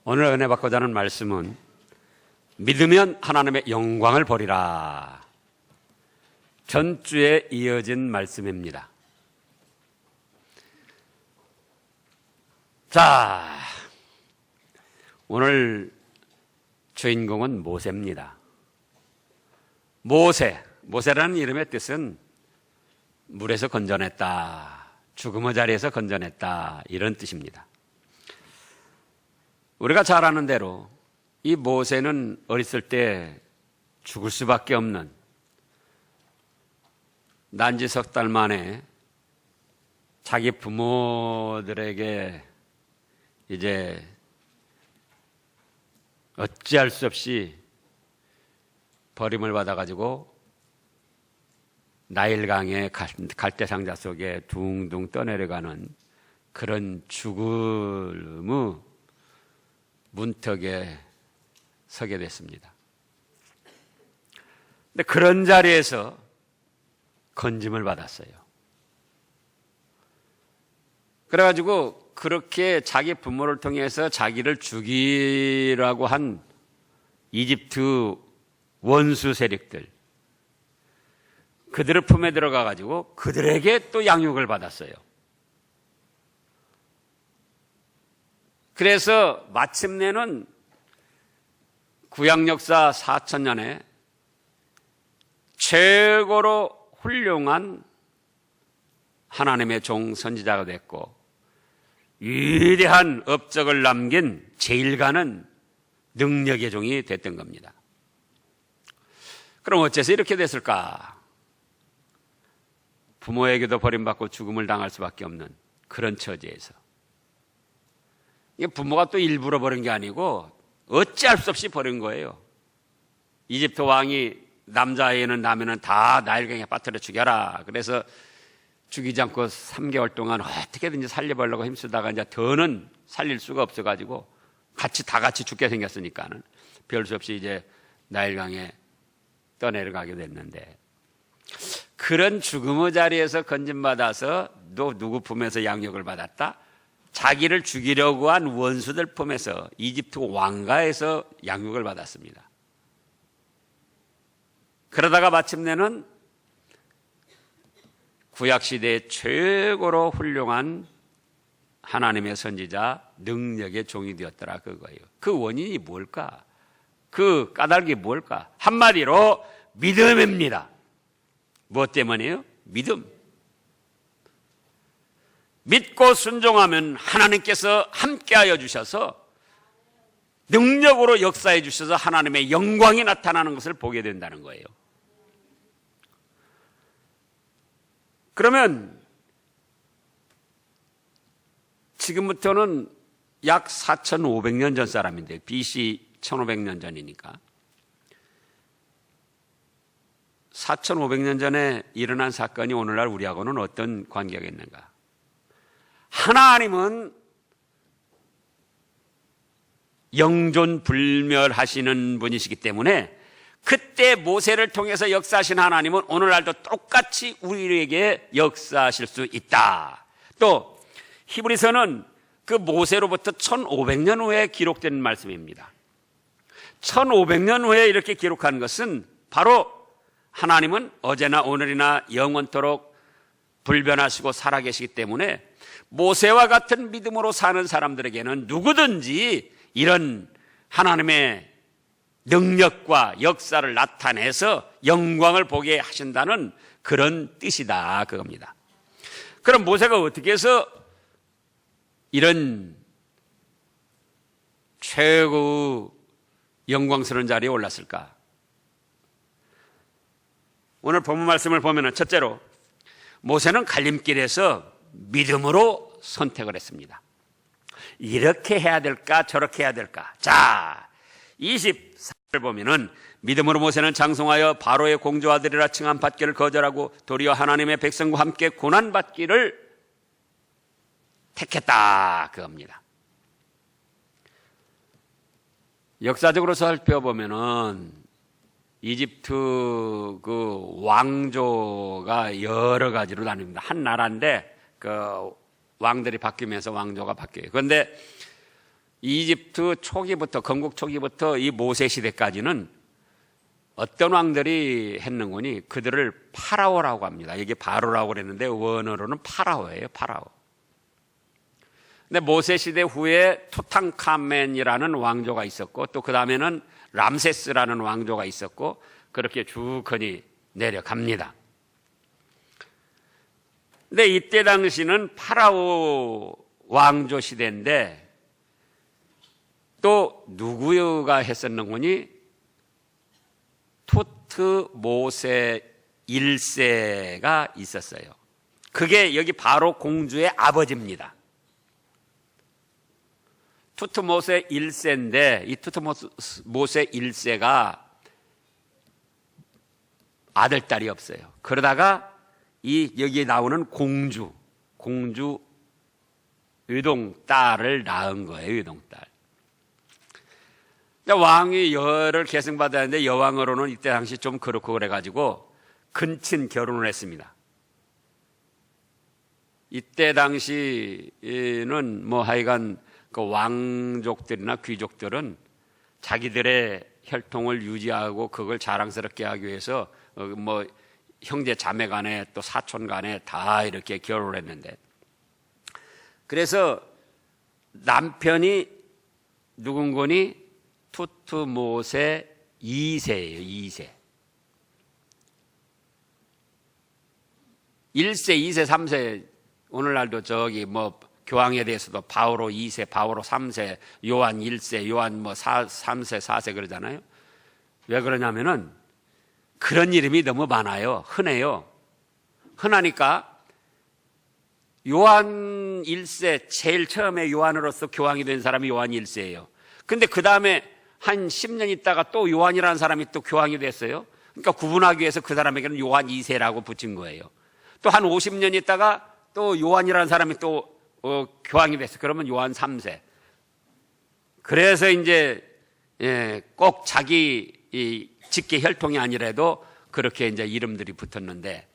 오늘 은혜 받고자 하는 말씀은 믿으면 하나님의 영광을 보리라. 전주에 이어진 말씀입니다. 자, 오늘 주인공은 모세입니다. 모세라는 이름의 뜻은 물에서 건져냈다, 죽음의 자리에서 건져냈다, 이런 뜻입니다. 우리가 잘 아는 대로 이 모세는 어렸을 때 죽을 수밖에 없는, 난지 석 달 만에 자기 부모들에게 이제 어찌할 수 없이 버림을 받아가지고 나일강의 갈대상자 속에 둥둥 떠내려가는 그런 죽음의 문턱에 서게 됐습니다. 근데 그런 자리에서 건짐을 받았어요. 그래가지고 그렇게 자기 부모를 통해서 자기를 죽이라고 한 이집트 원수 세력들, 그들의 품에 들어가가지고 그들에게 또 양육을 받았어요. 그래서 마침내는 구약 역사 4000년에 최고로 훌륭한 하나님의 종 선지자가 됐고 위대한 업적을 남긴 제일 가는 능력의 종이 됐던 겁니다. 그럼 어째서 이렇게 됐을까? 부모에게도 버림받고 죽음을 당할 수밖에 없는 그런 처지에서, 부모가 또 일부러 버린 게 아니고 어찌할 수 없이 버린 거예요. 이집트 왕이 남자애는 나면은 다 나일강에 빠뜨려 죽여라. 그래서 죽이지 않고 3개월 동안 어떻게든지 살려보려고 힘쓰다가 이제 더는 살릴 수가 없어가지고 다 같이 죽게 생겼으니까는 별 수 없이 이제 나일강에 떠내려가게 됐는데, 그런 죽음의 자리에서 건짐받아서 또 누구 품에서 양육을 받았다? 자기를 죽이려고 한 원수들 품에서 이집트 왕가에서 양육을 받았습니다. 그러다가 마침내는 구약시대의 최고로 훌륭한 하나님의 선지자, 능력의 종이 되었더라, 그거예요. 그 원인이 뭘까? 그 까닭이 뭘까? 한마디로 믿음입니다. 무엇 때문이에요? 믿음. 믿고 순종하면 하나님께서 함께하여 주셔서 능력으로 역사해 주셔서 하나님의 영광이 나타나는 것을 보게 된다는 거예요. 그러면 지금부터는 약 4500년 전 사람인데, BC 1500년 전이니까 4500년 전에 일어난 사건이 오늘날 우리하고는 어떤 관계가 있는가? 하나님은 영존불멸하시는 분이시기 때문에 그때 모세를 통해서 역사하신 하나님은 오늘날도 똑같이 우리에게 역사하실 수 있다. 또 히브리서는 그 모세로부터 1500년 후에 기록된 말씀입니다. 1500년 후에 이렇게 기록한 것은 바로 하나님은 어제나 오늘이나 영원토록 불변하시고 살아계시기 때문에 모세와 같은 믿음으로 사는 사람들에게는 누구든지 이런 하나님의 능력과 역사를 나타내서 영광을 보게 하신다는 그런 뜻이다, 그겁니다. 그럼 모세가 어떻게 해서 이런 최고의 영광스러운 자리에 올랐을까? 오늘 본문 말씀을 보면 첫째로 모세는 갈림길에서 믿음으로 선택을 했습니다. 이렇게 해야 될까 저렇게 해야 될까? 자, 24절을 보면은 믿음으로 모세는 장성하여 바로의 공주아들이라 칭함 받기를 거절하고 도리어 하나님의 백성과 함께 고난받기를 택했다, 그겁니다. 역사적으로 살펴보면은 이집트 그 왕조가 여러 가지로 나뉩니다. 한 나라인데 그 왕들이 바뀌면서 왕조가 바뀌어요. 그런데 이집트 초기부터, 건국 초기부터 이 모세 시대까지는 어떤 왕들이 했는거니 그들을 파라오라고 합니다. 이게 바로라고 그랬는데 원어로는 파라오예요. 파라오. 근데 모세 시대 후에 투탕카멘이라는 왕조가 있었고 또 그 다음에는 람세스라는 왕조가 있었고 그렇게 주거니 내려갑니다. 근데 이때 당시는 파라오 왕조 시대인데 또 누구가 했었는거니 투트모세 1세가 있었어요. 그게 여기 바로 공주의 아버지입니다. 투트모세 1세인데 이 투트모세 1세가 아들, 딸이 없어요. 그러다가 여기에 나오는 공주 의동딸을 낳은 거예요. 의동딸. 왕이 여를 계승받아야 하는데 여왕으로는 이때 당시 좀 그렇고 그래가지고 근친 결혼을 했습니다. 이때 당시는 뭐 하여간 그 왕족들이나 귀족들은 자기들의 혈통을 유지하고 그걸 자랑스럽게 하기 위해서 뭐 형제 자매 간에 또 사촌 간에 다 이렇게 결혼을 했는데 그래서 남편이 누군거니 투트모세 2세예요. 2세. 1세, 2세, 3세 오늘날도 저기 뭐 교황에 대해서도 바오로 2세, 바오로 3세, 요한 1세, 요한 뭐 3세, 4세 그러잖아요. 왜 그러냐면은 그런 이름이 너무 많아요. 흔해요. 흔하니까 요한 1세 제일 처음에 요한으로서 교황이 된 사람이 요한 1세예요. 근데 그 다음에 한 10년 있다가 또 요한이라는 사람이 또 교황이 됐어요. 그러니까 구분하기 위해서 그 사람에게는 요한 2세라고 붙인 거예요. 또 한 50년 있다가 또 요한이라는 사람이 또 교황이 됐어요. 그러면 요한 3세. 그래서 이제 꼭 자기 직계 혈통이 아니라도 그렇게 이제 이름들이 붙었는데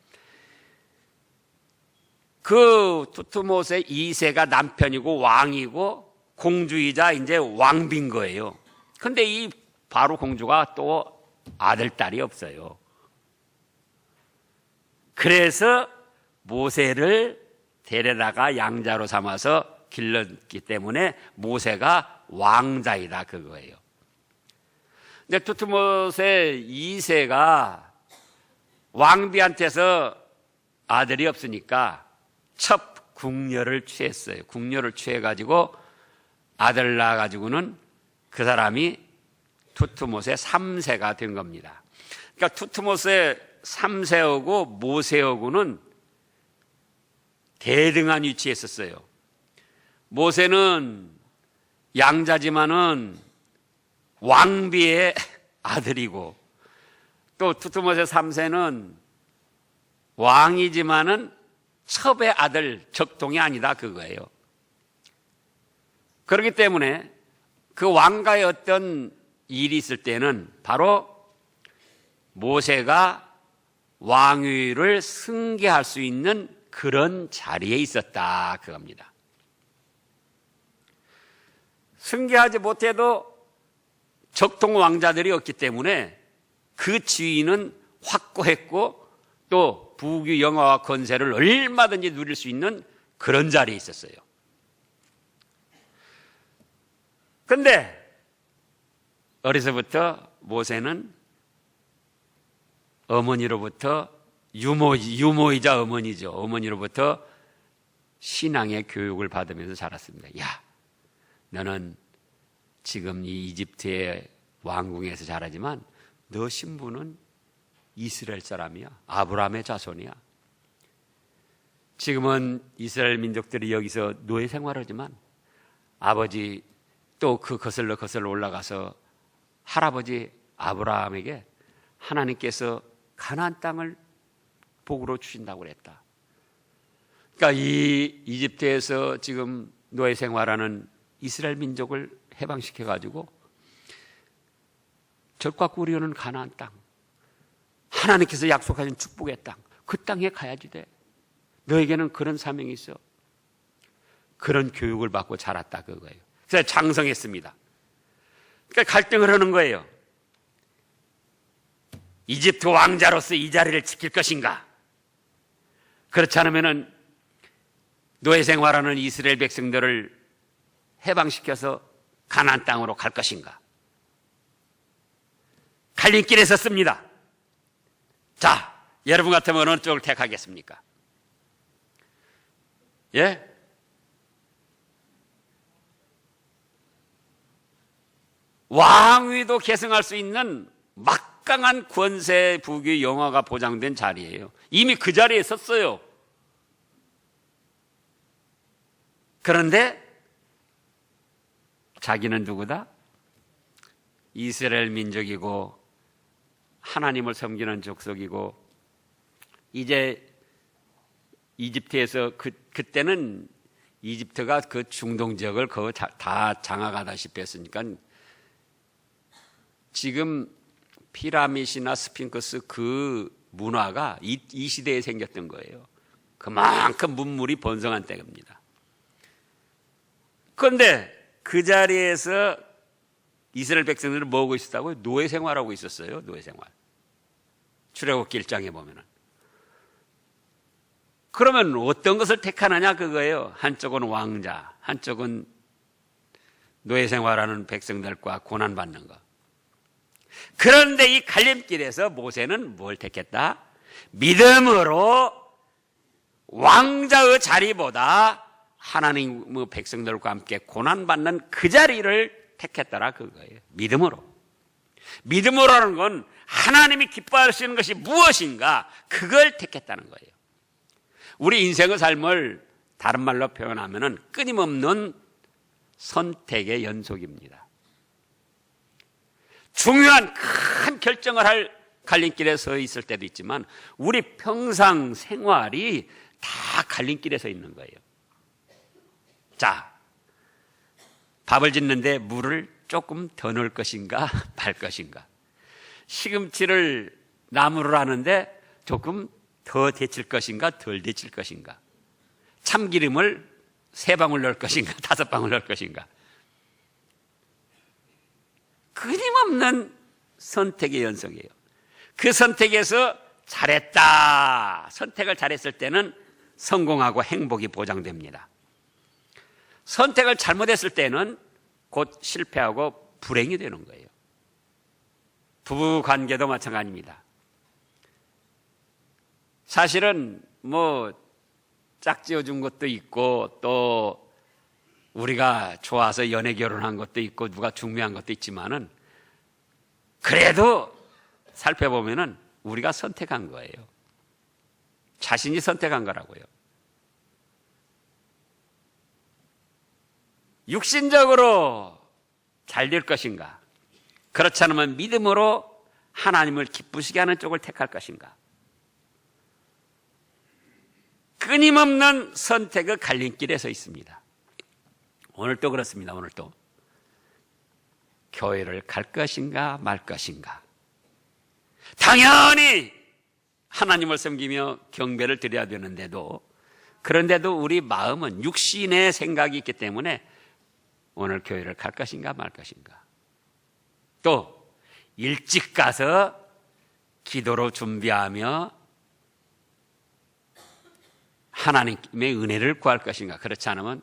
그 투트모세 2세가 남편이고 왕이고 공주이자 이제 왕비인 거예요. 근데 이 바로 공주가 또 아들, 딸이 없어요. 그래서 모세를 데려다가 양자로 삼아서 길렀기 때문에 모세가 왕자이다 그거예요. 근데 투트모세 2세가 왕비한테서 아들이 없으니까 첩 궁녀를 취했어요. 궁녀를 취해가지고 아들 낳아가지고는 그 사람이 투트모세 3세가 된 겁니다. 그러니까 투트모세 3세하고 모세하고는 대등한 위치에 있었어요. 모세는 양자지만은 왕비의 아들이고 또 투트모세 3세는 왕이지만은 첩의 아들, 적동이 아니다 그거예요. 그렇기 때문에 그 왕가의 어떤 일이 있을 때는 바로 모세가 왕위를 승계할 수 있는 그런 자리에 있었다 그겁니다. 승계하지 못해도 적통 왕자들이 없기 때문에 그 지위는 확고했고 또 부귀 영화와 권세를 얼마든지 누릴 수 있는 그런 자리에 있었어요. 그런데 어려서부터 모세는 어머니로부터 유모이자 어머니죠. 어머니로부터 신앙의 교육을 받으면서 자랐습니다. 야, 너는 지금 이 이집트의 왕궁에서 자라지만 너 신부는 이스라엘 사람이야. 아브라함의 자손이야. 지금은 이스라엘 민족들이 여기서 노예 생활하지만 아버지 또 그 거슬러 올라가서 할아버지 아브라함에게 하나님께서 가나안 땅을 복으로 주신다고 그랬다. 그러니까 이 이집트에서 지금 노예 생활하는 이스라엘 민족을 해방시켜 가지고 젖과 꿀이 흐르는 가나안 땅, 하나님께서 약속하신 축복의 땅, 그 땅에 가야지 돼. 너에게는 그런 사명이 있어. 그런 교육을 받고 자랐다 그거예요. 그래서 장성했습니다. 그러니까 갈등을 하는 거예요. 이집트 왕자로서 이 자리를 지킬 것인가? 그렇지 않으면은 노예 생활하는 이스라엘 백성들을 해방시켜서 가나안 땅으로 갈 것인가? 갈림길에 섰습니다. 자, 여러분 같으면 어느 쪽을 택하겠습니까? 예? 왕위도 계승할 수 있는 막강한 권세 부귀 영화가 보장된 자리예요. 이미 그 자리에 섰어요. 그런데 자기는 누구다? 이스라엘 민족이고 하나님을 섬기는 족속이고 이제 이집트에서 그때는 이집트가 그 중동 지역을 다 장악하다시피 했으니까 지금 피라밋이나 스핑크스 그 문화가 이 시대에 생겼던 거예요. 그만큼 문물이 번성한 때입니다. 그런데 그 자리에서 이스라엘 백성들을 뭐하고 있었다고요? 노예 생활하고 있었어요. 노예 생활. 출애굽기 1장에 보면은. 그러면 어떤 것을 택하느냐 그거예요. 한쪽은 왕자, 한쪽은 노예 생활하는 백성들과 고난받는 것. 그런데 이 갈림길에서 모세는 뭘 택했다? 믿음으로 왕자의 자리보다 하나님의 백성들과 함께 고난받는 그 자리를 택했더라 그거예요. 믿음으로. 믿음으로라는 건 하나님이 기뻐하시는 것이 무엇인가 그걸 택했다는 거예요. 우리 인생의 삶을 다른 말로 표현하면 끊임없는 선택의 연속입니다. 중요한 큰 결정을 할 갈림길에 서 있을 때도 있지만 우리 평상 생활이 다 갈림길에 서 있는 거예요. 자, 밥을 짓는데 물을 조금 더 넣을 것인가 말 것인가, 시금치를 나무를 하는데 조금 더 데칠 것인가 덜 데칠 것인가, 참기름을 3방울 넣을 것인가 5방울 넣을 것인가, 끊임없는 선택의 연속이에요. 그 선택에서 잘했다, 선택을 잘했을 때는 성공하고 행복이 보장됩니다. 선택을 잘못했을 때는 곧 실패하고 불행이 되는 거예요. 부부 관계도 마찬가지입니다. 사실은 뭐 짝지어준 것도 있고 또 우리가 좋아서 연애 결혼한 것도 있고 누가 중매한 것도 있지만은 그래도 살펴보면은 우리가 선택한 거예요. 자신이 선택한 거라고요. 육신적으로 잘 될 것인가, 그렇지 않으면 믿음으로 하나님을 기쁘시게 하는 쪽을 택할 것인가, 끊임없는 선택의 갈림길에 서 있습니다. 오늘도 그렇습니다. 오늘도 교회를 갈 것인가 말 것인가, 당연히 하나님을 섬기며 경배를 드려야 되는데도, 그런데도 우리 마음은 육신의 생각이 있기 때문에 오늘 교회를 갈 것인가 말 것인가, 또 일찍 가서 기도로 준비하며 하나님의 은혜를 구할 것인가, 그렇지 않으면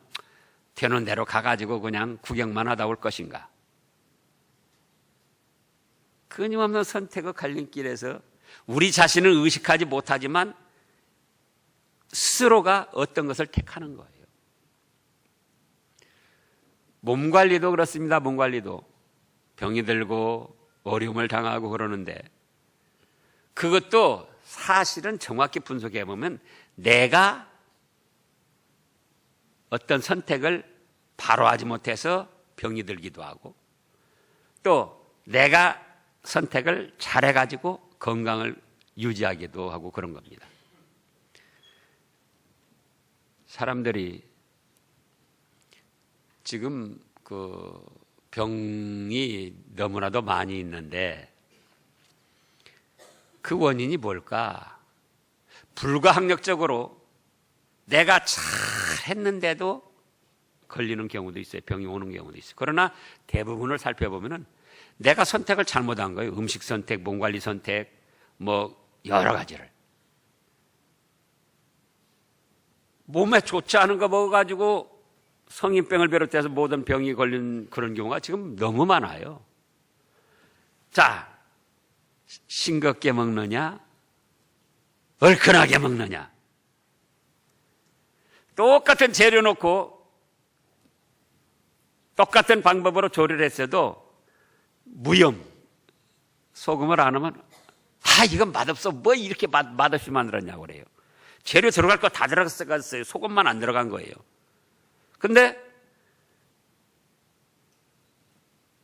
되는 대로 가가지고 그냥 구경만 하다 올 것인가. 끊임없는 선택의 갈림길에서 우리 자신을 의식하지 못하지만 스스로가 어떤 것을 택하는 거예요. 몸 관리도 그렇습니다. 몸 관리도 병이 들고 어려움을 당하고 그러는데 그것도 사실은 정확히 분석해 보면 내가 어떤 선택을 바로 하지 못해서 병이 들기도 하고 또 내가 선택을 잘해가지고 건강을 유지하기도 하고 그런 겁니다. 사람들이 지금 그 병이 너무나도 많이 있는데 그 원인이 뭘까? 불가항력적으로 내가 잘 했는데도 걸리는 경우도 있어요. 병이 오는 경우도 있어요. 그러나 대부분을 살펴보면은 내가 선택을 잘못한 거예요. 음식 선택, 몸 관리 선택, 뭐 여러 가지를. 몸에 좋지 않은 거 먹어가지고 성인병을 비롯해서 모든 병이 걸린 그런 경우가 지금 너무 많아요. 자, 싱겁게 먹느냐, 얼큰하게 먹느냐. 똑같은 재료 놓고 똑같은 방법으로 조리를 했어도 무염, 소금을 안 하면 이건 맛없어. 뭐 이렇게 맛없이 만들었냐고 그래요. 재료 들어갈 거 다 들어갔어요. 소금만 안 들어간 거예요. 근데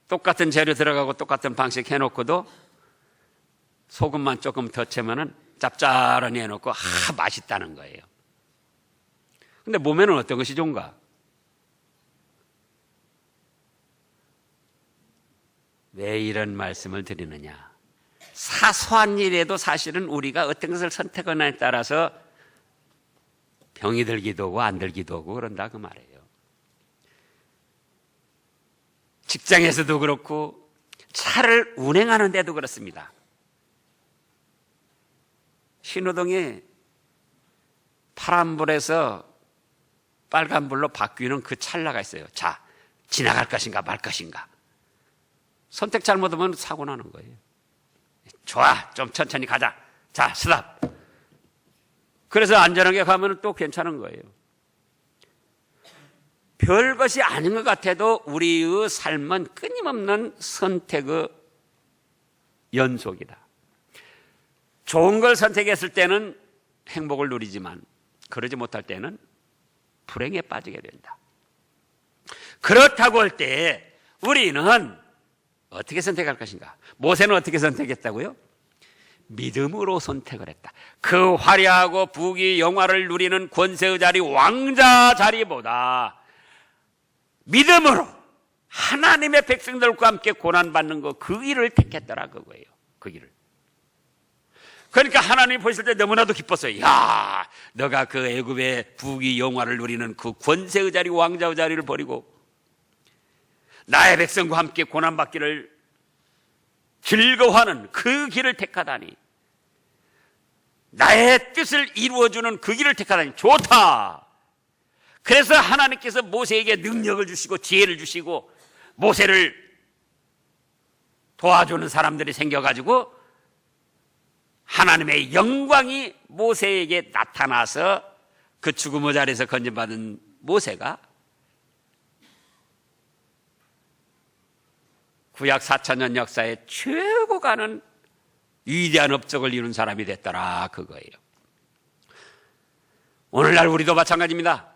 똑같은 재료 들어가고 똑같은 방식 해놓고도 소금만 조금 더 채면은 짭짤하니 해놓고 맛있다는 거예요. 근데 몸에는 어떤 것이 좋은가? 왜 이런 말씀을 드리느냐? 사소한 일에도 사실은 우리가 어떤 것을 선택하느냐에 따라서 병이 들기도 하고 안 들기도 하고 그런다 그 말이에요. 직장에서도 그렇고 차를 운행하는 데도 그렇습니다. 신호등이 파란불에서 빨간불로 바뀌는 그 찰나가 있어요. 자, 지나갈 것인가 말 것인가. 선택 잘못하면 사고 나는 거예요. 좋아, 좀 천천히 가자. 자, 스탑. 그래서 안전하게 가면 또 괜찮은 거예요. 별것이 아닌 것 같아도 우리의 삶은 끊임없는 선택의 연속이다. 좋은 걸 선택했을 때는 행복을 누리지만 그러지 못할 때는 불행에 빠지게 된다. 그렇다고 할 때 우리는 어떻게 선택할 것인가? 모세는 어떻게 선택했다고요? 믿음으로 선택을 했다. 그 화려하고 부귀 영화를 누리는 권세의 자리, 왕자 자리보다 믿음으로 하나님의 백성들과 함께 고난받는 거, 그 길을 택했더라 그거예요. 그 길을. 그러니까 하나님이 보실 때 너무나도 기뻤어요. 야, 너가 그 애굽의 부귀 영화를 누리는 그 권세의 자리, 왕자의 자리를 버리고 나의 백성과 함께 고난받기를 즐거워하는 그 길을 택하다니, 나의 뜻을 이루어주는 그 길을 택하다니 좋다. 그래서 하나님께서 모세에게 능력을 주시고 지혜를 주시고 모세를 도와주는 사람들이 생겨가지고 하나님의 영광이 모세에게 나타나서 그 죽음의 자리에서 건진받은 모세가 구약 4,000년 역사에 최고 가는 위대한 업적을 이룬 사람이 됐더라 그거예요. 오늘날 우리도 마찬가지입니다.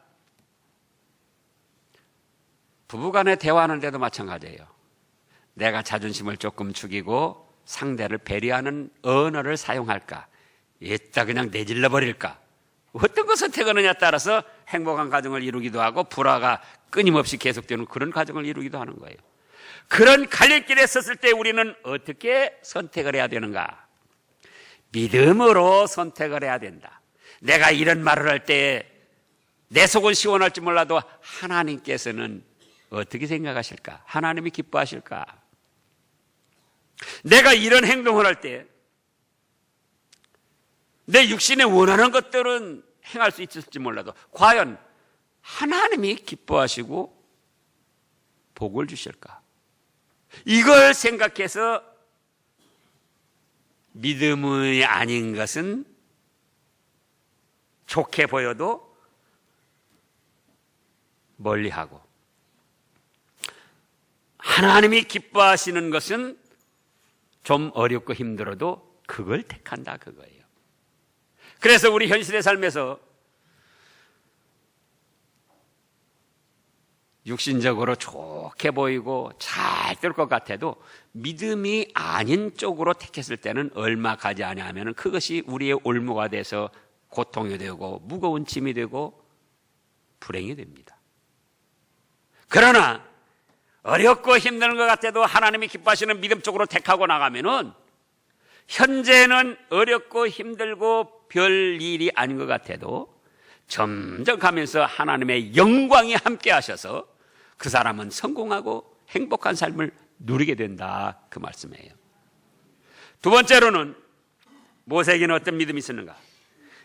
부부간에 대화하는 데도 마찬가지예요. 내가 자존심을 조금 죽이고 상대를 배려하는 언어를 사용할까, 이따 그냥 내질러 버릴까, 어떤 것 선택하느냐에 따라서 행복한 가정을 이루기도 하고 불화가 끊임없이 계속되는 그런 가정을 이루기도 하는 거예요. 그런 갈림길에 섰을 때 우리는 어떻게 선택을 해야 되는가? 믿음으로 선택을 해야 된다. 내가 이런 말을 할 때 내 속은 시원할지 몰라도 하나님께서는 어떻게 생각하실까? 하나님이 기뻐하실까? 내가 이런 행동을 할 때 내 육신에 원하는 것들은 행할 수 있을지 몰라도 과연 하나님이 기뻐하시고 복을 주실까? 이걸 생각해서 믿음이 아닌 것은 좋게 보여도 멀리하고, 하나님이 기뻐하시는 것은 좀 어렵고 힘들어도 그걸 택한다 그거예요. 그래서 우리 현실의 삶에서 육신적으로 좋게 보이고 잘 될 것 같아도 믿음이 아닌 쪽으로 택했을 때는 얼마 가지 아니하면 그것이 우리의 올무가 돼서 고통이 되고 무거운 짐이 되고 불행이 됩니다. 그러나 어렵고 힘든 것 같아도 하나님이 기뻐하시는 믿음 쪽으로 택하고 나가면은 현재는 어렵고 힘들고 별 일이 아닌 것 같아도 점점 가면서 하나님의 영광이 함께 하셔서 그 사람은 성공하고 행복한 삶을 누리게 된다, 그 말씀이에요. 두 번째로는 모세에게는 어떤 믿음이 있었는가?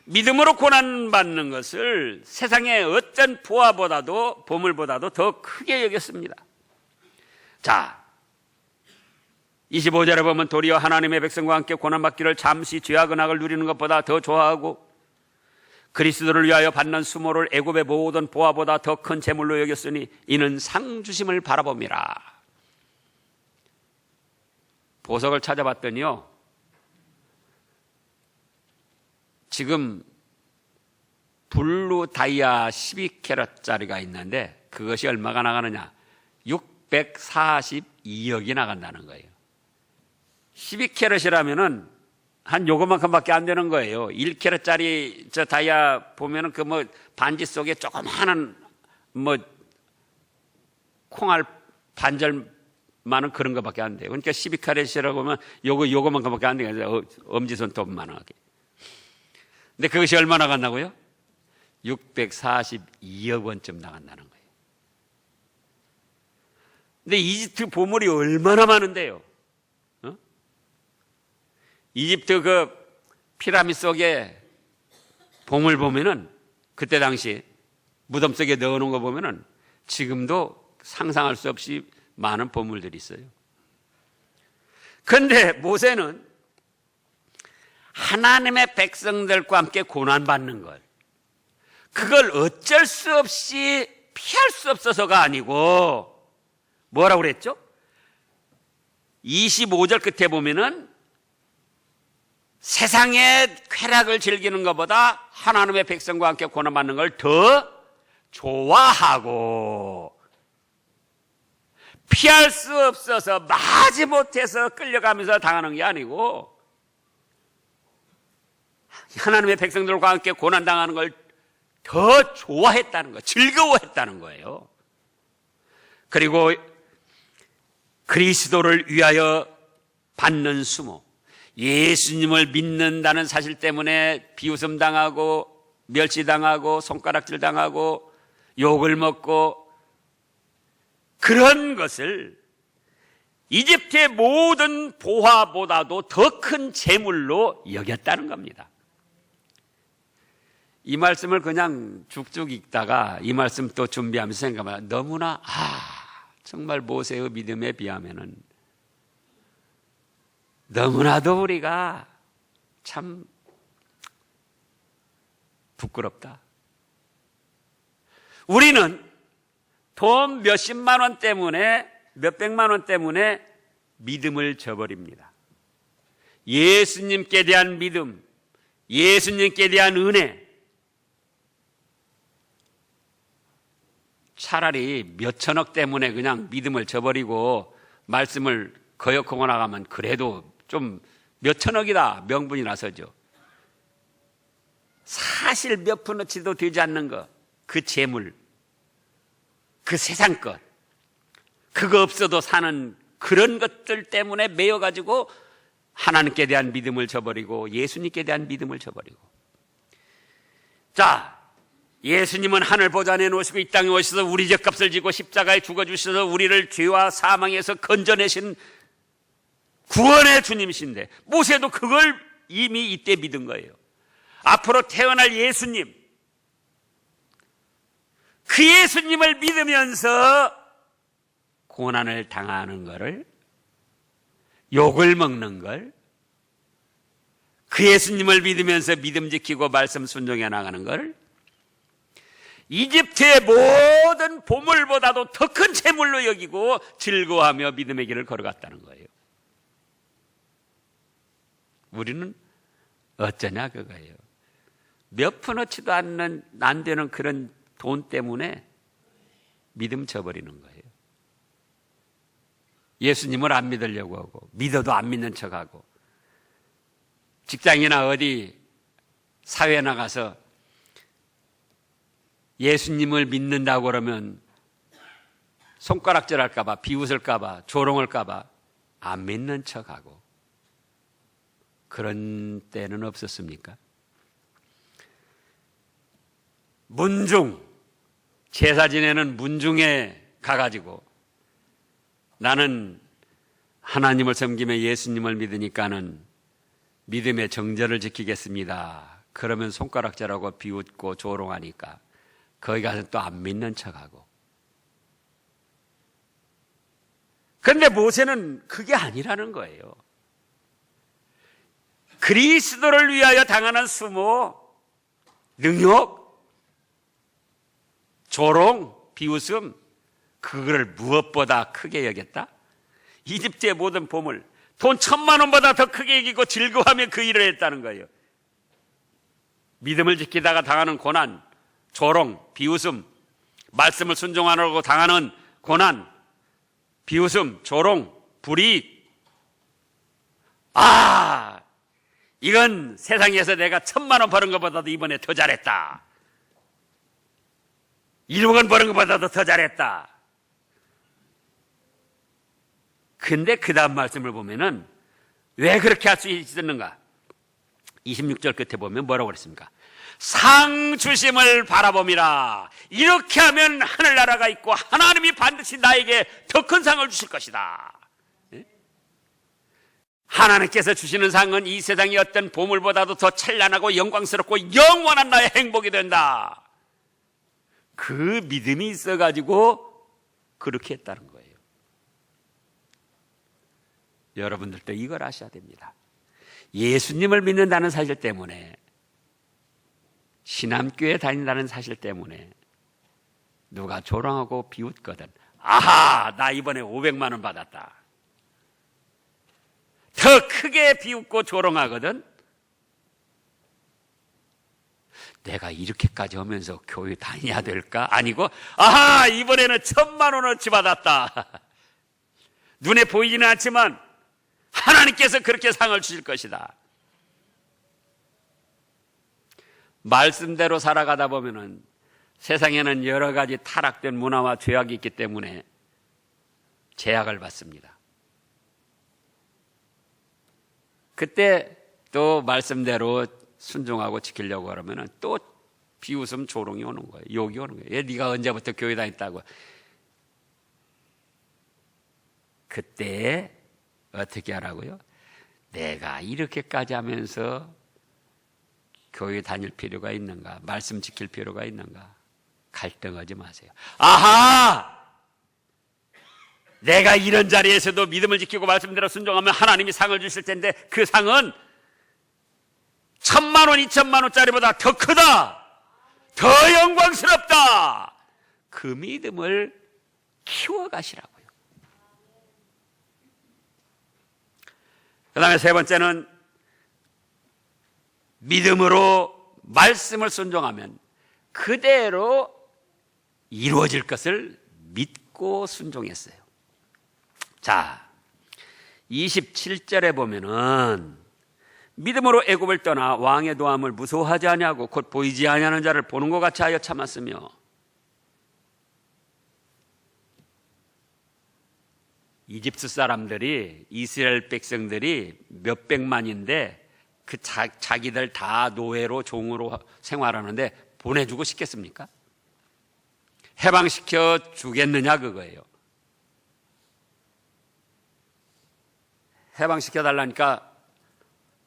믿음으로 고난받는 것을 세상의 어떤 부하보다도 보물보다도 더 크게 여겼습니다. 자, 25절에 보면 도리어 하나님의 백성과 함께 고난받기를 잠시 죄악 은학을 누리는 것보다 더 좋아하고 그리스도를 위하여 받는 수모를 애굽의 모든 보화보다 더 큰 재물로 여겼으니 이는 상 주심을 바라봅니다. 보석을 찾아봤더니요, 지금 블루 다이아 12캐럿짜리가 있는데 그것이 얼마가 나가느냐? 642억이 나간다는 거예요. 12캐럿이라면은 한 요거만큼밖에 안 되는 거예요. 1캐럿짜리 저 다이아 보면은 그 뭐 반지 속에 조그마한 뭐 콩알 반절만은 그런 거밖에 안 돼요. 그러니까 12캐럿이라고 하면 요거만큼밖에 안 돼요. 엄지손톱만하게. 근데 그것이 얼마 나간다고요? 642억 원쯤 나간다는 거예요. 근데 이집트 보물이 얼마나 많은데요? 이집트 그 피라미드 속에 보물 보면은 그때 당시 무덤 속에 넣어놓은 거 보면은 지금도 상상할 수 없이 많은 보물들이 있어요. 그런데 모세는 하나님의 백성들과 함께 고난받는 것, 그걸 어쩔 수 없이 피할 수 없어서가 아니고 뭐라고 그랬죠? 25절 끝에 보면은 세상의 쾌락을 즐기는 것보다 하나님의 백성과 함께 고난받는 걸 더 좋아하고 피할 수 없어서 마지못해서 끌려가면서 당하는 게 아니고 하나님의 백성들과 함께 고난당하는 걸 더 좋아했다는 거예요. 즐거워했다는 거예요. 그리고 그리스도를 위하여 받는 수모, 예수님을 믿는다는 사실 때문에 비웃음 당하고 멸시당하고 손가락질 당하고 욕을 먹고 그런 것을 이집트의 모든 보화보다도 더 큰 재물로 여겼다는 겁니다. 이 말씀을 그냥 쭉쭉 읽다가 이 말씀 또 준비하면서 생각하면 너무나 정말 모세의 믿음에 비하면은 너무나도 우리가 참 부끄럽다. 우리는 돈 몇십만 원 때문에 몇백만 원 때문에 믿음을 저버립니다. 예수님께 대한 믿음, 예수님께 대한 은혜, 차라리 몇천억 때문에 그냥 믿음을 저버리고 말씀을 거역하고 나가면 그래도 좀 몇천억이다 명분이 나서죠. 사실 몇 푼어치도 되지 않는 것, 그 재물, 그 세상 것, 그거 없어도 사는 그런 것들 때문에 매여가지고 하나님께 대한 믿음을 저버리고 예수님께 대한 믿음을 저버리고. 자, 예수님은 하늘 보좌에 놓으시고 이 땅에 오셔서 우리 죄값을 지고 십자가에 죽어주셔서 우리를 죄와 사망에서 건져내신 구원의 주님이신데 모세도 그걸 이미 이때 믿은 거예요. 앞으로 태어날 예수님, 그 예수님을 믿으면서 고난을 당하는 것을, 욕을 먹는 걸, 그 예수님을 믿으면서 믿음 지키고 말씀 순종해 나가는 걸 이집트의 모든 보물보다도 더 큰 재물로 여기고 즐거워하며 믿음의 길을 걸어갔다는 거예요. 우리는 어쩌냐 그거예요. 몇 푼어치도 안 되는 그런 돈 때문에 믿음 저버리는 거예요. 예수님을 안 믿으려고 하고 믿어도 안 믿는 척하고 직장이나 어디 사회에 나가서 예수님을 믿는다고 그러면 손가락질 할까봐, 비웃을까봐, 조롱할까봐 안 믿는 척하고 그런 때는 없었습니까? 문중, 제사 지내는 문중에 가가지고 나는 하나님을 섬기며 예수님을 믿으니까는 믿음의 정절을 지키겠습니다. 그러면 손가락질하고 비웃고 조롱하니까 거기 가서 또 안 믿는 척하고. 그런데 모세는 그게 아니라는 거예요. 그리스도를 위하여 당하는 수모, 능욕, 조롱, 비웃음, 그거를 무엇보다 크게 여겼다? 이집트의 모든 보물, 돈 1,000만 원보다 더 크게 여기고 즐거워하며 그 일을 했다는 거예요. 믿음을 지키다가 당하는 고난, 조롱, 비웃음, 말씀을 순종하려고 당하는 고난, 비웃음, 조롱, 불이익. 이건 세상에서 내가 1,000만 원 버는 것보다도 이번에 더 잘했다. 1억 원 버는 것보다도 더 잘했다. 근데 그 다음 말씀을 보면은 왜 그렇게 할 수 있었는가? 26절 끝에 보면 뭐라고 그랬습니까? 상 주심을 바라봄이라. 이렇게 하면 하늘나라가 있고 하나님이 반드시 나에게 더 큰 상을 주실 것이다. 하나님께서 주시는 상은 이 세상의 어떤 보물보다도 더 찬란하고 영광스럽고 영원한 나의 행복이 된다. 그 믿음이 있어가지고 그렇게 했다는 거예요. 여러분들도 이걸 아셔야 됩니다. 예수님을 믿는다는 사실 때문에, 신암교회 다닌다는 사실 때문에 누가 조롱하고 비웃거든, 나 이번에 500만 원 받았다. 더 크게 비웃고 조롱하거든, 내가 이렇게까지 하면서 교회 다녀야 될까? 아니고, 이번에는 1,000만 원어치 받았다. 눈에 보이지는 않지만 하나님께서 그렇게 상을 주실 것이다. 말씀대로 살아가다 보면은 세상에는 여러 가지 타락된 문화와 죄악이 있기 때문에 제약을 받습니다. 그때 또 말씀대로 순종하고 지키려고 하면은 또 비웃음, 조롱이 오는 거예요. 욕이 오는 거예요. 네가 언제부터 교회 다녔다고. 그때 어떻게 하라고요? 내가 이렇게까지 하면서 교회 다닐 필요가 있는가? 말씀 지킬 필요가 있는가? 갈등하지 마세요. 내가 이런 자리에서도 믿음을 지키고 말씀대로 순종하면 하나님이 상을 주실 텐데 그 상은 1,000만 원, 2,000만 원짜리보다 더 크다. 더 영광스럽다. 그 믿음을 키워가시라고요. 그 다음에 세 번째는 믿음으로 말씀을 순종하면 그대로 이루어질 것을 믿고 순종했어요. 자, 27절에 보면은 믿음으로 애굽을 떠나 왕의 도함을 무서워하지 아니하고 곧 보이지 아니하는 자를 보는 것 같이 하여 참았으며, 이집트 사람들이, 이스라엘 백성들이 몇 백만인데 그 자기들 다 노예로 종으로 생활하는데 보내주고 싶겠습니까? 해방시켜 주겠느냐 그거예요. 해방시켜 달라니까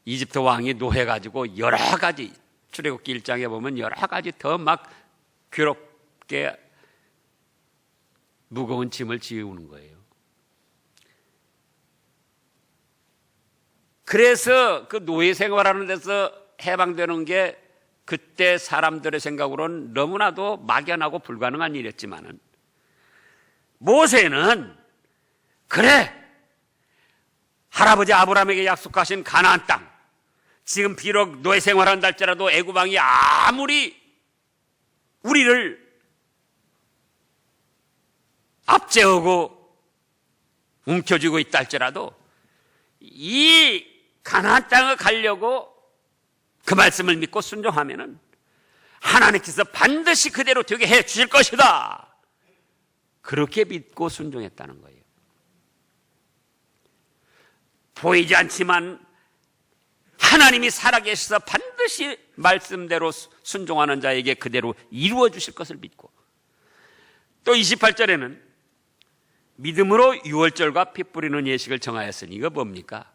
이집트 왕이 노해가지고 여러 가지, 출애굽기 1장에 보면 여러 가지 더 막 괴롭게 무거운 짐을 지우는 거예요. 그래서 그 노예 생활하는 데서 해방되는 게 그때 사람들의 생각으로는 너무나도 막연하고 불가능한 일이었지만은, 모세는 그래, 할아버지 아브라함에게 약속하신 가나안 땅, 지금 비록 노예 생활한다 할지라도 애굽 왕이 아무리 우리를 압제하고 움켜쥐고 있다 할지라도 이 가나안 땅을 가려고 그 말씀을 믿고 순종하면은 하나님께서 반드시 그대로 되게 해 주실 것이다. 그렇게 믿고 순종했다는 거예요. 보이지 않지만 하나님이 살아계셔서 반드시 말씀대로 순종하는 자에게 그대로 이루어 주실 것을 믿고, 또 28절에는 믿음으로 유월절과 피 뿌리는 예식을 정하였으니, 이거 뭡니까?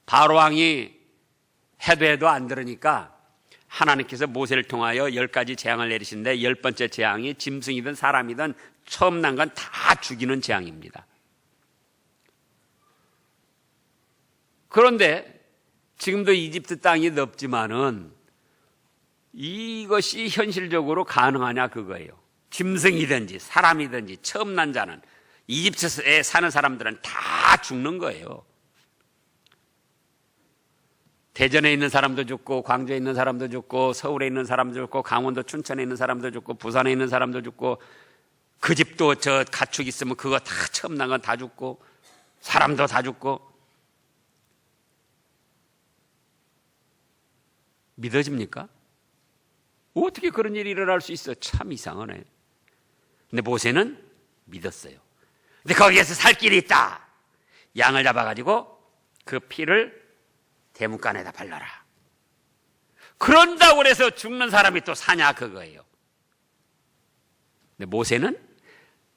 바로왕이 해도 해도 안 들으니까 하나님께서 모세를 통하여 10가지 재앙을 내리신데, 10번째 재앙이 짐승이든 사람이든 처음 난 건 다 죽이는 재앙입니다. 그런데 지금도 이집트 땅이 넓지만은 이것이 현실적으로 가능하냐 그거예요. 짐승이든지 사람이든지 처음 난 자는, 이집트에 사는 사람들은 다 죽는 거예요. 대전에 있는 사람도 죽고, 광주에 있는 사람도 죽고, 서울에 있는 사람도 죽고, 강원도 춘천에 있는 사람도 죽고, 부산에 있는 사람도 죽고, 그 집도 저 가축 있으면 그거 다 처음 난 건 다 죽고, 사람도 다 죽고. 믿어집니까? 어떻게 그런 일이 일어날 수 있어? 참 이상하네. 근데 모세는 믿었어요. 근데 거기에서 살 길이 있다. 양을 잡아가지고 그 피를 대문간에다 발라라. 그런다고 해서 죽는 사람이 또 사냐 그거예요. 근데 모세는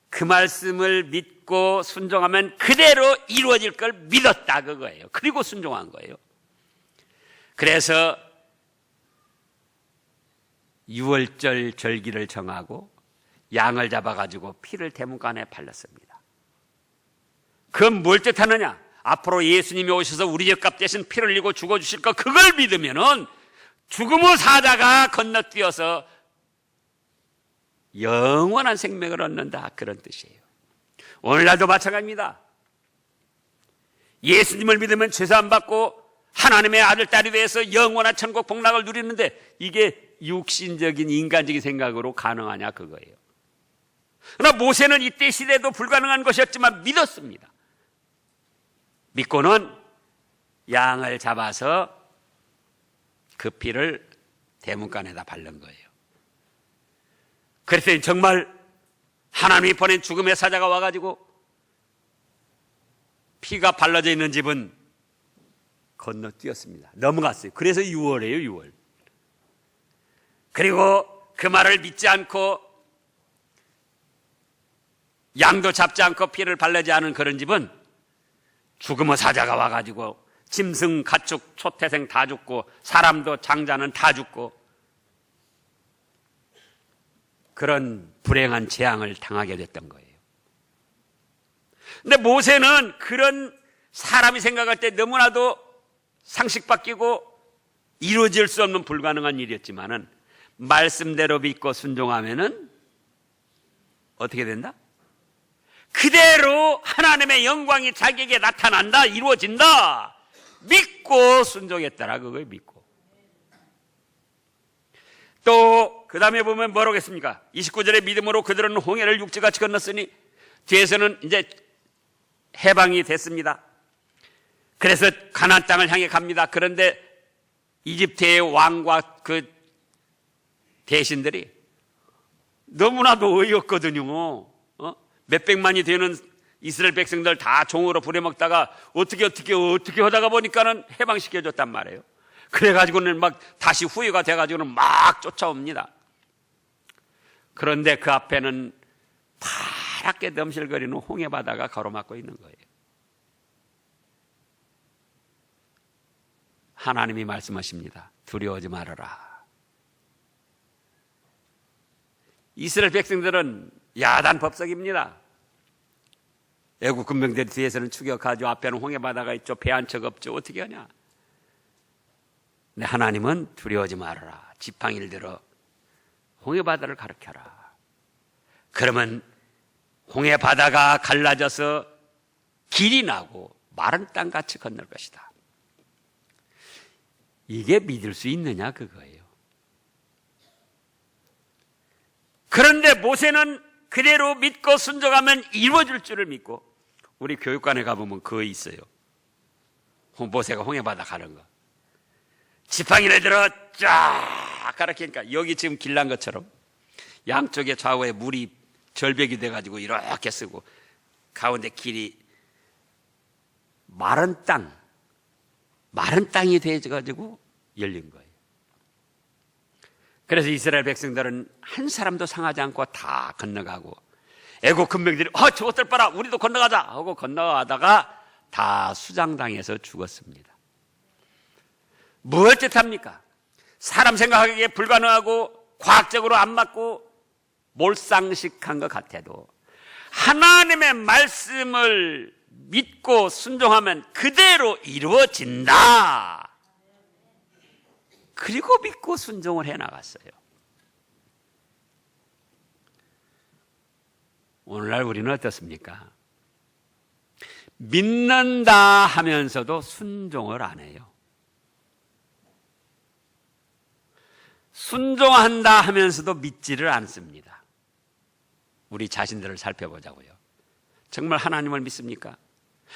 그 말씀을 믿고 순종하면 그대로 이루어질 걸 믿었다 그거예요. 그리고 순종한 거예요. 그래서 유월절 절기를 정하고 양을 잡아가지고 피를 대문간에 발랐습니다. 그건 뭘 뜻하느냐? 앞으로 예수님이 오셔서 우리 죄값 대신 피를 흘리고 죽어주실 거, 그걸 믿으면은 죽음의 사자가 건너뛰어서 영원한 생명을 얻는다, 그런 뜻이에요. 오늘날도 마찬가지입니다. 예수님을 믿으면 죄사함 받고 하나님의 아들 딸이 돼서 영원한 천국 복락을 누리는데, 이게 육신적인 인간적인 생각으로 가능하냐 그거예요. 그러나 모세는 이때 시대도 불가능한 것이었지만 믿었습니다. 믿고는 양을 잡아서 그 피를 대문간에다 바른 거예요. 그랬더니 정말 하나님이 보낸 죽음의 사자가 와가지고 피가 발라져 있는 집은 건너뛰었습니다. 넘어갔어요. 그래서 6월이에요, 6월. 그리고 그 말을 믿지 않고 양도 잡지 않고 피를 바르지 않은 그런 집은 죽음의 사자가 와가지고 짐승, 가축, 초태생 다 죽고, 사람도 장자는 다 죽고, 그런 불행한 재앙을 당하게 됐던 거예요. 근데 모세는 그런 사람이 생각할 때 너무나도 상식 바뀌고 이루어질 수 없는 불가능한 일이었지만은, 말씀대로 믿고 순종하면은 어떻게 된다? 그대로 하나님의 영광이 자기에게 나타난다, 이루어진다. 믿고 순종했다라 그거예요. 믿고. 또 그 다음에 보면 뭐라고 했습니까? 29절에 믿음으로 그들은 홍해를 육지같이 건넜으니, 뒤에서는 이제 해방이 됐습니다. 그래서 가나안 땅을 향해 갑니다. 그런데 이집트의 왕과 그 대신들이 너무나도 어이없거든요. 몇백만이 되는 이스라엘 백성들 다 종으로 부려먹다가 어떻게 하다가 보니까는 해방시켜줬단 말이에요. 그래가지고는 막 다시 후회가 돼가지고는 막 쫓아옵니다. 그런데 그 앞에는 파랗게 넘실거리는 홍해바다가 가로막고 있는 거예요. 하나님이 말씀하십니다. 두려워하지 말아라. 이스라엘 백성들은 야단 법석입니다. 애국 군병들이 뒤에서는 추격하죠. 앞에는 홍해바다가 있죠. 배 한 척 없죠. 어떻게 하냐? 근데 하나님은 두려워하지 말아라. 지팡이를 들어 홍해바다를 가르켜라. 그러면 홍해바다가 갈라져서 길이 나고 마른 땅같이 건널 것이다. 이게 믿을 수 있느냐 그거예요. 그런데 모세는 그대로 믿고 순종하면 이루어질 줄을 믿고, 우리 교육관에 가보면 그거 있어요. 모세가 홍해바다 가는 거. 지팡이를 들어 쫙 가르치니까 여기 지금 길 난 것처럼 양쪽에 좌우에 물이 절벽이 돼가지고 이렇게 쓰고, 가운데 길이 마른 땅, 마른 땅이 되어가지고 열린 거예요. 그래서 이스라엘 백성들은 한 사람도 상하지 않고 다 건너가고, 애국 군병들이 저것들 봐라 우리도 건너가자 하고 건너가다가 다 수장당해서 죽었습니다. 뭘 뜻합니까? 사람 생각하기에 불가능하고 과학적으로 안 맞고 몰상식한 것 같아도 하나님의 말씀을 믿고 순종하면 그대로 이루어진다. 그리고 믿고 순종을 해나갔어요. 오늘날 우리는 어떻습니까? 믿는다 하면서도 순종을 안 해요. 순종한다 하면서도 믿지를 않습니다. 우리 자신들을 살펴보자고요. 정말 하나님을 믿습니까?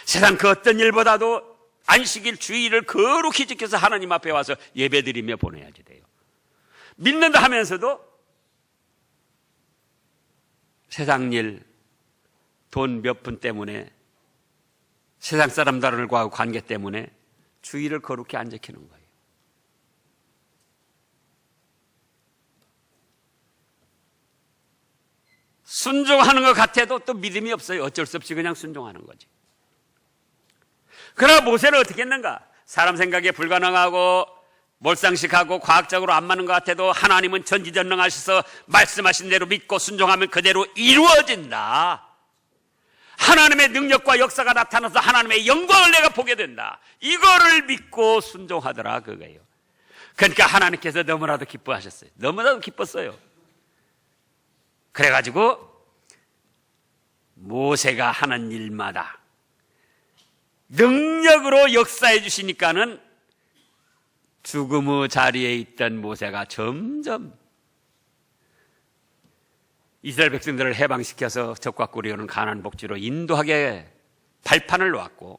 세상 그 어떤 일보다도 안식일 주일을 거룩히 지켜서 하나님 앞에 와서 예배드리며 보내야지 돼요. 믿는다 하면서도 세상 일, 돈 몇 푼 때문에, 세상 사람들과의 관계 때문에 주일을 거룩히 안 지키는 거예요. 순종하는 것 같아도 또 믿음이 없어요. 어쩔 수 없이 그냥 순종하는 거지. 그러나 모세는 어떻게 했는가? 사람 생각에 불가능하고 몰상식하고 과학적으로 안 맞는 것 같아도 하나님은 전지전능하셔서 말씀하신 대로 믿고 순종하면 그대로 이루어진다. 하나님의 능력과 역사가 나타나서 하나님의 영광을 내가 보게 된다. 이거를 믿고 순종하더라 그거예요. 그러니까 하나님께서 너무나도 기뻐하셨어요. 너무나도 기뻤어요. 그래가지고 모세가 하는 일마다 능력으로 역사해 주시니까는 죽음의 자리에 있던 모세가 점점 이스라엘 백성들을 해방시켜서 적과 꿀이 오는 가나안 복지로 인도하게 발판을 놓았고,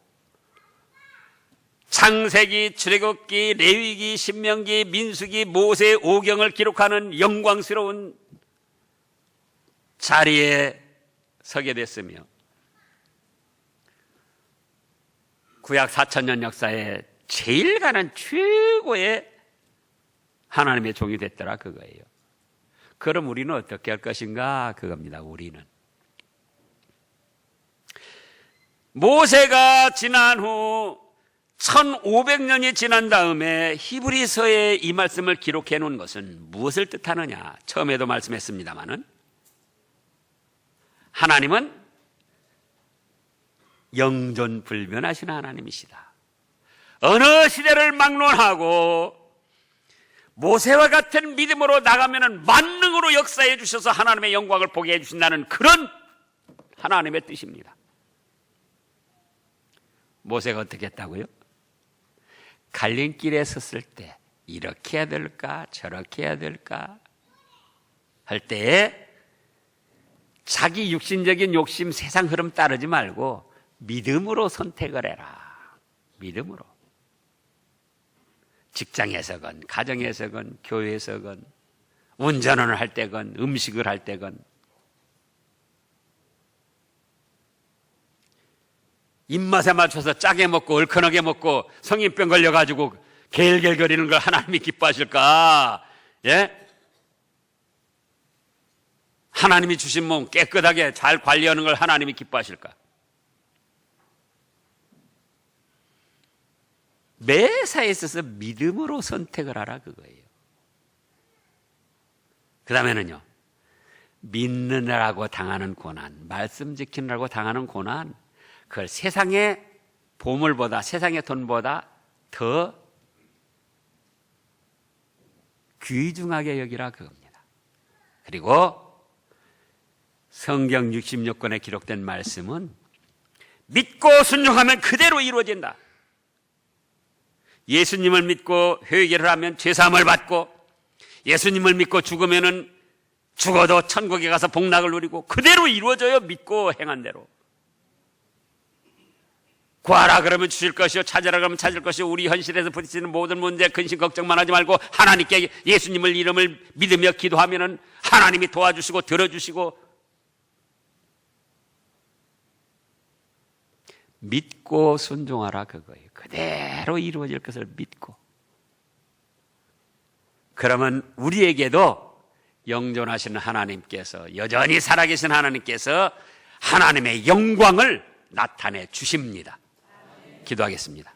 창세기, 출애굽기, 레위기, 신명기, 민수기, 모세, 오경을 기록하는 영광스러운 자리에 서게 됐으며, 구약 4,000년 역사에 제일 가는 최고의 하나님의 종이 됐더라 그거예요. 그럼 우리는 어떻게 할 것인가 그겁니다. 우리는 모세가 지난 후 1500년이 지난 다음에 히브리서에 이 말씀을 기록해 놓은 것은 무엇을 뜻하느냐? 처음에도 말씀했습니다마는 하나님은 영존불변하신 하나님이시다. 어느 시대를 막론하고 모세와 같은 믿음으로 나가면은 만능으로 역사해 주셔서 하나님의 영광을 보게 해 주신다는 그런 하나님의 뜻입니다. 모세가 어떻게 했다고요? 갈림길에 섰을 때 이렇게 해야 될까 저렇게 해야 될까 할 때에 자기 육신적인 욕심 세상 흐름 따르지 말고 믿음으로 선택을 해라. 믿음으로. 직장에서건 가정에서건 교회에서건 운전을 할 때건 음식을 할 때건 입맛에 맞춰서 짜게 먹고 얼큰하게 먹고 성인병 걸려가지고 겔겔거리는 걸 하나님이 기뻐하실까? 예? 하나님이 주신 몸 깨끗하게 잘 관리하는 걸 하나님이 기뻐하실까? 매사에 있어서 믿음으로 선택을 하라 그거예요. 그 다음에는요, 믿느라고 당하는 고난, 말씀 지키느라고 당하는 고난, 그걸 세상의 보물보다, 세상의 돈보다 더 귀중하게 여기라 그겁니다. 그리고 성경 66권에 기록된 말씀은 믿고 순종하면 그대로 이루어진다. 예수님을 믿고 회개를 하면 죄사함을 받고, 예수님을 믿고 죽으면은 죽어도 천국에 가서 복락을 누리고 그대로 이루어져요. 믿고 행한 대로. 구하라 그러면 주실 것이요, 찾으라 그러면 찾을 것이요. 우리 현실에서 부딪히는 모든 문제 근심 걱정만 하지 말고 하나님께 예수님을 이름을 믿으며 기도하면은 하나님이 도와주시고 들어주시고, 믿고 순종하라 그거예요. 그대로 이루어질 것을 믿고. 그러면 우리에게도 영존하시는 하나님께서, 여전히 살아계신 하나님께서 하나님의 영광을 나타내 주십니다. 기도하겠습니다.